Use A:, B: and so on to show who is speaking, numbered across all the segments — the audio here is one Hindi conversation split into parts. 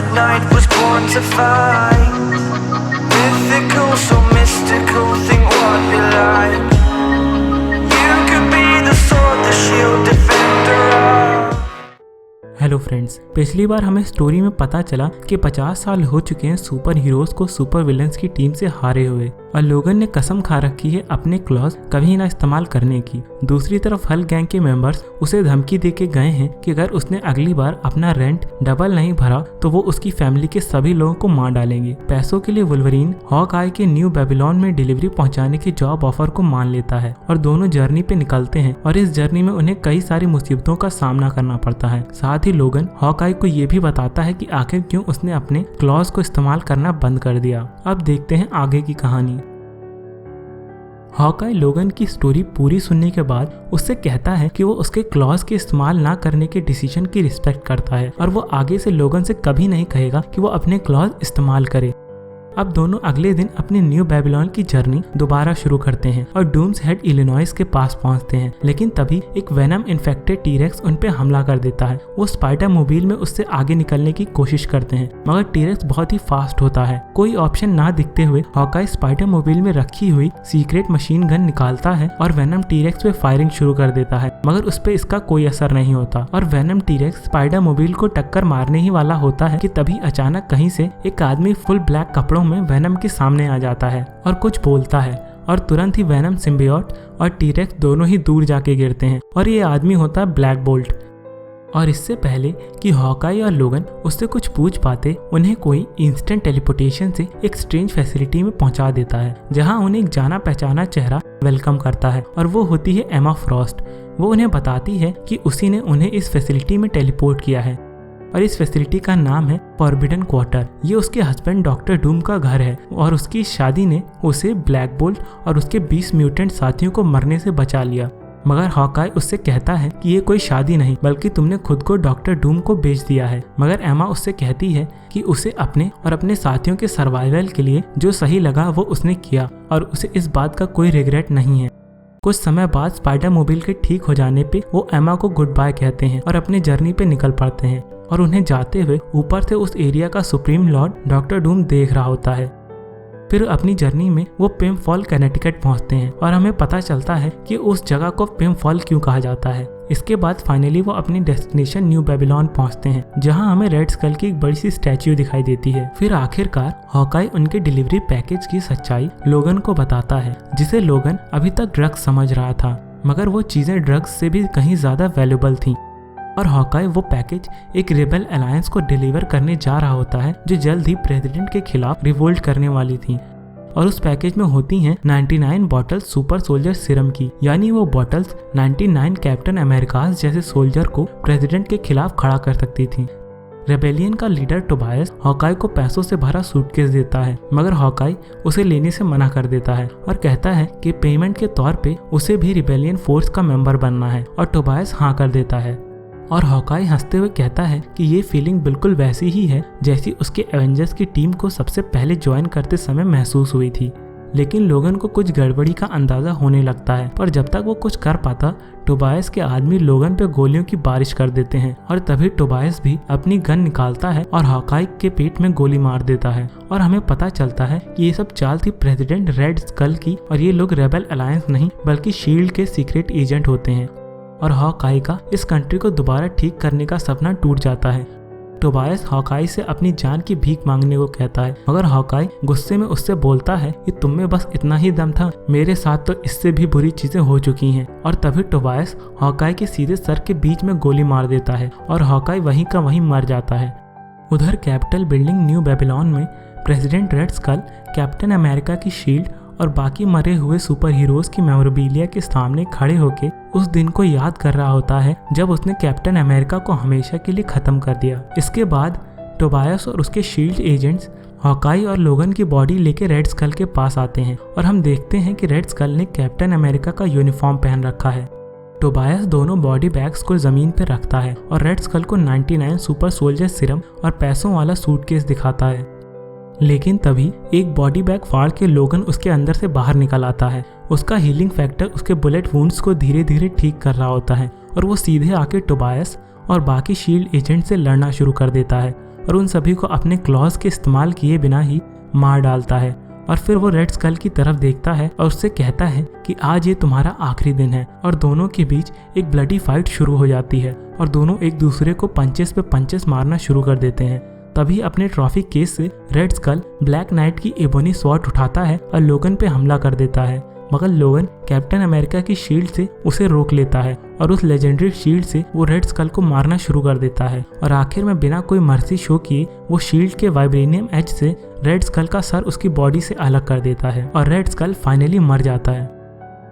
A: tonight was born to fight. Mythical, so mystical, think what you like. You could be the sword, the shield, defender of.
B: Hello friends, पिछली बार हमें स्टोरी में पता चला कि 50 साल हो चुके हैं सुपर हीरोज को सुपर विलेंस की टीम से हारे हुए और लोगन ने कसम खा रखी है अपने क्लॉज कभी ना इस्तेमाल करने की। दूसरी तरफ हल्क गैंग के मेंबर्स उसे धमकी देके गए हैं कि अगर उसने अगली बार अपना रेंट डबल नहीं भरा तो वो उसकी फैमिली के सभी लोगों को मार डालेंगे। पैसों के लिए वुल्वरीन हॉकआई के न्यू बेबीलोन में डिलीवरी पहुंचाने के जॉब ऑफर को मान लेता है और दोनों जर्नी पे निकलते हैं और इस जर्नी में उन्हें कई सारी मुसीबतों का सामना करना पड़ता है। साथ ही लोगन हॉकआई को ये भी बताता है कि आखिर क्यों उसने अपने क्लॉज को इस्तेमाल करना बंद कर दिया। अब देखते हैं आगे की कहानी। हॉकआई लोगन की स्टोरी पूरी सुनने के बाद उससे कहता है कि वो उसके क्लॉज के इस्तेमाल ना करने के डिसीजन की रिस्पेक्ट करता है और वो आगे से लोगन से कभी नहीं कहेगा कि वो अपने क्लॉज इस्तेमाल करे। अब दोनों अगले दिन अपनी न्यू बेबीलोन की जर्नी दोबारा शुरू करते हैं और डूम्स हेड इलिनॉइस के पास पहुंचते हैं, लेकिन तभी एक वेनम इन्फेक्टेड टीरेक्स उन पे हमला कर देता है। वो स्पाइडर मोबाइल में उससे आगे निकलने की कोशिश करते हैं मगर टीरेक्स बहुत ही फास्ट होता है। कोई ऑप्शन ना दिखते हुए हॉकआई स्पाइडर मोबाइल में रखी हुई सीक्रेट मशीन गन निकालता है और वेनम टीरेक्स पे फायरिंग शुरू कर देता है मगर उस पे इसका कोई असर नहीं होता और वेनम टीरेक्स स्पाइडर मोबाइल को टक्कर मारने ही वाला होता है कि तभी अचानक कहीं से एक आदमी फुल ब्लैक कपड़ों में वेनम के सामने आ जाता है और कुछ बोलता है और तुरंत ही वेनम सिम्बियोट और टीरेक्स दोनों ही दूर जाके गिरते हैं और ये आदमी होता है ब्लैक बोल्ट। और इससे पहले कि हॉकआई और लोगन उससे कुछ पूछ पाते उन्हें कोई इंस्टेंट टेलीपोर्टेशन से एक स्ट्रेंज फैसिलिटी में पहुंचा देता है जहां उन्हें एक जाना पहचाना चेहरा वेलकम करता है और वो होती है एमा फ्रॉस्ट। वो उन्हें बताती है कि उसी ने उन्हें इस फैसिलिटी में टेलीपोर्ट किया है और इस फैसिलिटी का नाम है फॉरबिडन क्वार्टर। ये उसके हस्बैंड डॉक्टर डूम का घर है और उसकी शादी ने उसे ब्लैक बोल्ट और उसके 20 म्यूटेंट साथियों को मरने से बचा लिया। मगर हॉकआई उससे कहता है कि ये कोई शादी नहीं बल्कि तुमने खुद को डॉक्टर डूम को बेच दिया है। मगर एमा उससे कहती है कि उसे अपने और अपने साथियों के सर्वाइवल के लिए जो सही लगा वो उसने किया और उसे इस बात का कोई रिग्रेट नहीं है। कुछ समय बाद स्पाइडर मोबाइल के ठीक हो जाने पे वो एमा को गुड बाय कहते हैं और अपनी जर्नी पे निकल पड़ते हैं और उन्हें जाते हुए ऊपर से उस एरिया का सुप्रीम लॉर्ड डॉक्टर डूम देख रहा होता है। फिर अपनी जर्नी में वो पिम फॉल कनेटिकट पहुंचते हैं और हमें पता चलता है कि उस जगह को पिम फॉल क्यों कहा जाता है। इसके बाद फाइनली वो अपनी डेस्टिनेशन न्यू बेबीलोन पहुंचते हैं जहां हमें रेड स्कल की एक बड़ी सी स्टैच्यू दिखाई देती है। फिर आखिरकार हॉकआई उनके डिलीवरी पैकेज की सच्चाई लोगन को बताता है जिसे लोगन अभी तक ड्रग्स समझ रहा था मगर वो चीजें ड्रग्स से भी कहीं ज्यादा वैल्यूबल थी। और हॉकआई वो पैकेज एक रेबल अलायंस को डिलीवर करने जा रहा होता है जो जल्द ही प्रेसिडेंट के खिलाफ रिवोल्ट करने वाली थी और उस पैकेज में होती हैं 99 बॉटल्स सुपर सोल्जर सीरम की, यानी वो बॉटल्स 99 कैप्टन अमेरिकास जैसे सोल्जर को प्रेसिडेंट के खिलाफ खड़ा कर सकती थी। रेबेलियन का लीडर टोबायस हॉकआई को पैसों से भरा सूटकेस देता है मगर हॉकआई उसे लेने से मना कर देता है और कहता है कि पेमेंट के तौर पे उसे भी रिबेलियन फोर्स का मेंबर बनना है और टोबायस हाँ कर देता है। और हॉकआई हंसते हुए कहता है कि ये फीलिंग बिल्कुल वैसी ही है जैसी उसके एवेंजर्स की टीम को सबसे पहले ज्वाइन करते समय महसूस हुई थी। लेकिन लोगन को कुछ गड़बड़ी का अंदाजा होने लगता है पर जब तक वो कुछ कर पाता टोबायस के आदमी लोगन पे गोलियों की बारिश कर देते हैं और तभी टोबायस भी अपनी गन निकालता है और हॉकआई के पेट में गोली मार देता है और हमें पता चलता है कि ये सब चाल थी प्रेसिडेंट रेड स्कल की और ये लोग रेबल अलायंस नहीं बल्कि शील्ड के सीक्रेट एजेंट होते हैं और हॉकआई का इस कंट्री को दोबारा ठीक करने का सपना टूट जाता है। टोबायस हॉकआई से अपनी जान की भीख मांगने को कहता है मगर हॉकआई गुस्से में उससे बोलता है कि तुम में बस इतना ही दम था, मेरे साथ तो इससे भी बुरी चीजें हो चुकी हैं। और तभी टोबायस हॉकआई के सीधे सर के बीच में गोली मार देता है और हॉकआई वहीं का वहीं मर जाता है। उधर कैपिटल बिल्डिंग न्यू बेबीलोन में president Red Skull Captain America की शील्ड और बाकी मरे हुए सुपर हीरोज की मेमोरेबिलिया के सामने खड़े होकर उस दिन को याद कर रहा होता है जब उसने कैप्टन अमेरिका को हमेशा के लिए खत्म कर दिया। इसके बाद टोबायस और उसके शील्ड एजेंट्स हॉकआई और लोगन की बॉडी लेके रेड स्कल के पास आते हैं और हम देखते हैं कि रेड स्कल ने कैप्टन अमेरिका का यूनिफॉर्म पहन रखा है। टोबायस दोनों बॉडी बैग्स को जमीन पर रखता है और रेड स्कल को 99 सुपर सोल्जर सीरम और पैसों वाला सूटकेस दिखाता है। लेकिन तभी एक बॉडी बैग फाड़ के लोगन उसके अंदर से बाहर निकल आता है। उसका हीलिंग फैक्टर उसके बुलेट वुंड्स को धीरे धीरे ठीक कर रहा होता है और वो सीधे आके टोबायस और बाकी शील्ड एजेंट से लड़ना शुरू कर देता है और उन सभी को अपने क्लॉज के इस्तेमाल किए बिना ही मार डालता है। और फिर वो रेड स्कल की तरफ देखता है और उससे कहता है कि आज ये तुम्हारा आखिरी दिन है। और दोनों के बीच एक ब्लडी फाइट शुरू हो जाती है और दोनों एक दूसरे को पंचेस पे पंचेस मारना शुरू कर देते हैं। तभी अपने ट्रॉफी केस से रेड स्कल ब्लैक नाइट की एबोनी स्वॉर्ड उठाता है और लोगन पे हमला कर देता है, मगर लोगन कैप्टन अमेरिका की शील्ड से उसे रोक लेता है और उस लेजेंडरी शील्ड से वो रेड स्कल को मारना शुरू कर देता है। और आखिर में बिना कोई मर्सी शो किए वो शील्ड के वाइब्रेनियम एज से रेड स्कल का सर उसकी बॉडी से अलग कर देता है और रेड स्कल फाइनली मर जाता है।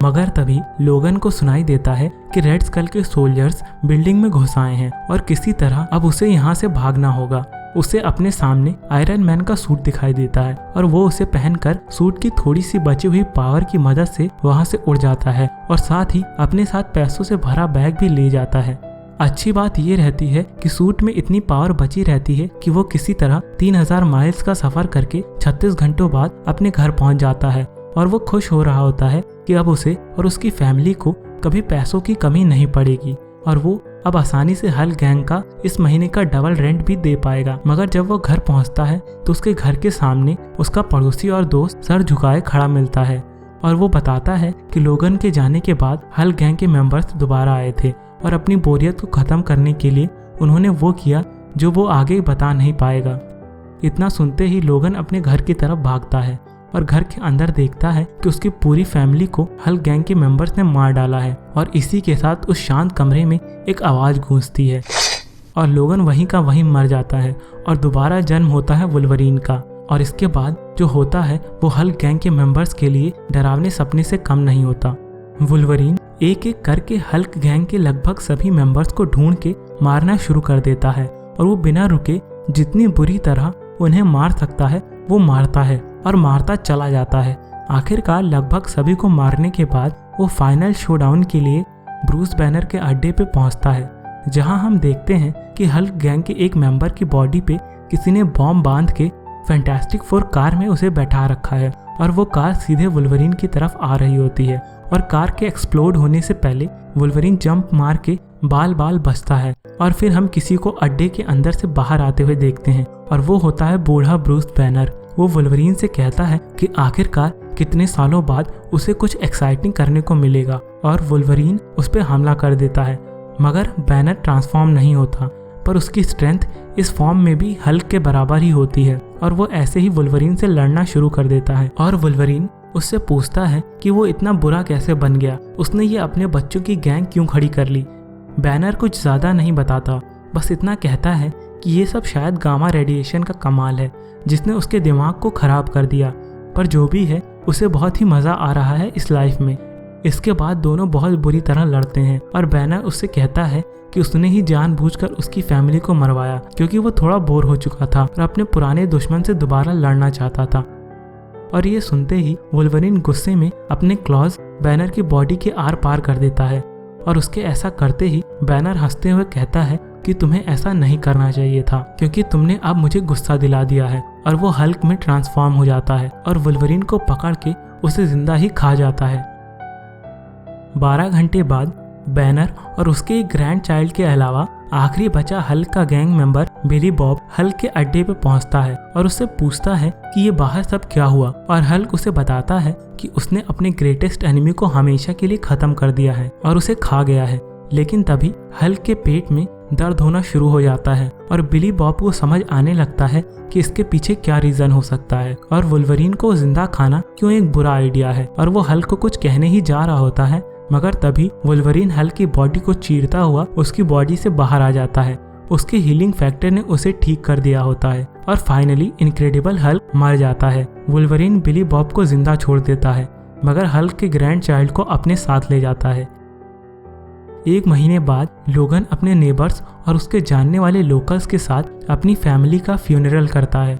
B: मगर तभी लोगन को सुनाई देता है कि रेड स्कल के सोल्जर्स बिल्डिंग में घुस आए हैं और किसी तरह अब उसे यहाँ से भागना होगा। उसे अपने सामने आयरन मैन का सूट दिखाई देता है और वो उसे पहनकर सूट की थोड़ी सी बची हुई पावर की मदद से वहाँ से उड़ जाता है और साथ ही अपने साथ पैसों से भरा बैग भी ले जाता है। अच्छी बात ये रहती है कि सूट में इतनी पावर बची रहती है कि वो किसी तरह 3000 माइल्स का सफर करके 36 घंटों बाद अपने घर पहुंच जाता है और वो खुश हो रहा होता है कि अब उसे और उसकी फैमिली को कभी पैसों की कमी नहीं पड़ेगी और वो अब आसानी से हल्क गैंग का इस महीने का डबल रेंट भी दे पाएगा। मगर जब वो घर पहुंचता है तो उसके घर के सामने उसका पड़ोसी और दोस्त सर झुकाए खड़ा मिलता है और वो बताता है कि लोगन के जाने के बाद हल्क गैंग के मेंबर्स दोबारा आए थे और अपनी बोरियत को खत्म करने के लिए उन्होंने वो किया जो वो आगे बता नहीं पाएगा। इतना सुनते ही लोगन अपने घर की तरफ भागता है और घर के अंदर देखता है कि उसकी पूरी फैमिली को हल्क गैंग के मेंबर्स ने मार डाला है। और इसी के साथ उस शांत कमरे में एक आवाज़ गूंजती है और लोगन वहीं का वहीं मर जाता है और दोबारा जन्म होता है वुल्वरीन का। और इसके बाद जो होता है वो हल्क गैंग के मेंबर्स के लिए डरावने सपने से कम नहीं होता। वुल्वरीन एक एक करके हल्क गैंग के लगभग सभी मेंबर्स को ढूंढ के मारना शुरू कर देता है और वो बिना रुके जितनी बुरी तरह उन्हें मार सकता है वो मारता है और मारता चला जाता है। आखिरकार लगभग सभी को मारने के बाद वो फाइनल शोडाउन के लिए ब्रूस बैनर के अड्डे पे पहुंचता है, जहां हम देखते हैं कि हल्क गैंग के एक मेंबर की बॉडी पे किसी ने बॉम्ब बांध के फैंटास्टिक फोर कार में उसे बैठा रखा है और वो कार सीधे वुल्वरीन की तरफ आ रही होती है और कार के एक्सप्लोड होने से पहले वुल्वरीन जंप मार के बाल बाल बचता है। और फिर हम किसी को अड्डे के अंदर से बाहर आते हुए देखते हैं और वो होता है बूढ़ा ब्रूस बैनर। वो वुल्वरीन से कहता है कि आखिरकार कितने सालों बाद उसे कुछ एक्साइटिंग करने को मिलेगा और वुल्वरीन उस पर हमला कर देता है। मगर बैनर ट्रांसफॉर्म नहीं होता, पर उसकी स्ट्रेंथ इस फॉर्म में भी हल्क के बराबर ही होती है और वो ऐसे ही वुल्वरीन से लड़ना शुरू कर देता है। और वुल्वरीन उससे पूछता है कि वो इतना बुरा कैसे बन गया, उसने ये अपने बच्चों की गैंग क्यों खड़ी कर ली। बैनर कुछ ज़्यादा नहीं बताता, बस इतना कहता है कि ये सब शायद गामा रेडिएशन का कमाल है जिसने उसके दिमाग को ख़राब कर दिया, पर जो भी है उसे बहुत ही मज़ा आ रहा है इस लाइफ में। इसके बाद दोनों बहुत बुरी तरह लड़ते हैं और बैनर उससे कहता है कि उसने ही जानबूझकर उसकी फैमिली को मरवाया क्योंकि वो थोड़ा बोर हो चुका था और अपने पुराने दुश्मन से दोबारा लड़ना चाहता था। और ये सुनते ही वुल्वरीन गुस्से में अपने क्लॉज बैनर की बॉडी के आर पार कर देता है और उसके ऐसा करते ही बैनर हंसते हुए कहता है कि तुम्हें ऐसा नहीं करना चाहिए था क्योंकि तुमने अब मुझे गुस्सा दिला दिया है। और वो हल्क में ट्रांसफॉर्म हो जाता है और वुल्वरीन को पकड़ के उसे जिंदा ही खा जाता है। 12 घंटे बाद बैनर और उसके एक ग्रैंड चाइल्ड के अलावा आखिरी बचा हल्क का gang member Billy Bob Hulk के अड्डे पे पहुंचता है और उससे पूछता है कि ये बाहर सब क्या हुआ। और हल्क उसे बताता है कि उसने अपने ग्रेटेस्ट एनिमी को हमेशा के लिए खत्म कर दिया है और उसे खा गया है। लेकिन तभी हल्क के पेट में दर्द होना शुरू हो जाता है और बिली बॉब को समझ आने लगता है कि इसके पीछे क्या रीजन हो सकता है और वुल्वरीन को जिंदा खाना क्यों एक बुरा आइडिया है। और वो हल्क को कुछ कहने ही जा रहा होता है, मगर तभी वुल्वरीन हल्क की बॉडी को चीरता हुआ उसकी बॉडी से बाहर आ जाता है। उसके हीलिंग फैक्टर ने उसे ठीक कर दिया होता है और फाइनली इनक्रेडिबल हल्क मर जाता है। वुल्वरीन बिली बॉब को जिंदा छोड़ देता है, मगर हल्क के ग्रैंड चाइल्ड को अपने साथ ले जाता है। 1 महीने बाद लोगन अपने नेबर्स और उसके जानने वाले लोकल्स के साथ अपनी फैमिली का फ्यूनरल करता है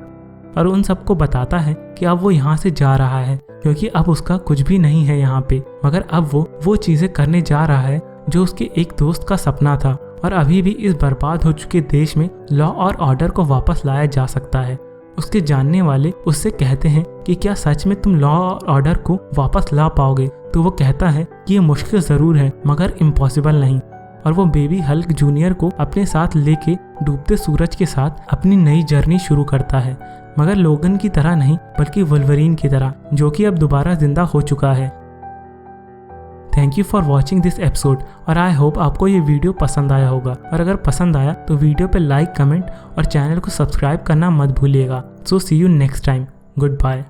B: और उन सबको बताता है कि अब वो यहाँ से जा रहा है क्योंकि अब उसका कुछ भी नहीं है यहाँ पे, मगर अब वो चीज़ें करने जा रहा है जो उसके एक दोस्त का सपना था और अभी भी इस बर्बाद हो चुके देश में लॉ और ऑर्डर को वापस लाया जा सकता है। उसके जानने वाले उससे कहते हैं कि क्या सच में तुम लॉ और ऑर्डर को वापस ला पाओगे, तो वो कहता है कि ये मुश्किल ज़रूर है मगर इम्पॉसिबल नहीं। और वो बेबी हल्क जूनियर को अपने साथ लेके डूबते सूरज के साथ अपनी नई जर्नी शुरू करता है, मगर लोगन की तरह नहीं बल्कि वुल्वरीन की तरह, जो कि अब दोबारा जिंदा हो चुका है। Thank you for watching this episode और आई होप आपको ये वीडियो पसंद आया होगा, और अगर पसंद आया तो वीडियो पे लाइक, कमेंट और चैनल को सब्सक्राइब करना मत भूलिएगा। So see you next time. Good bye.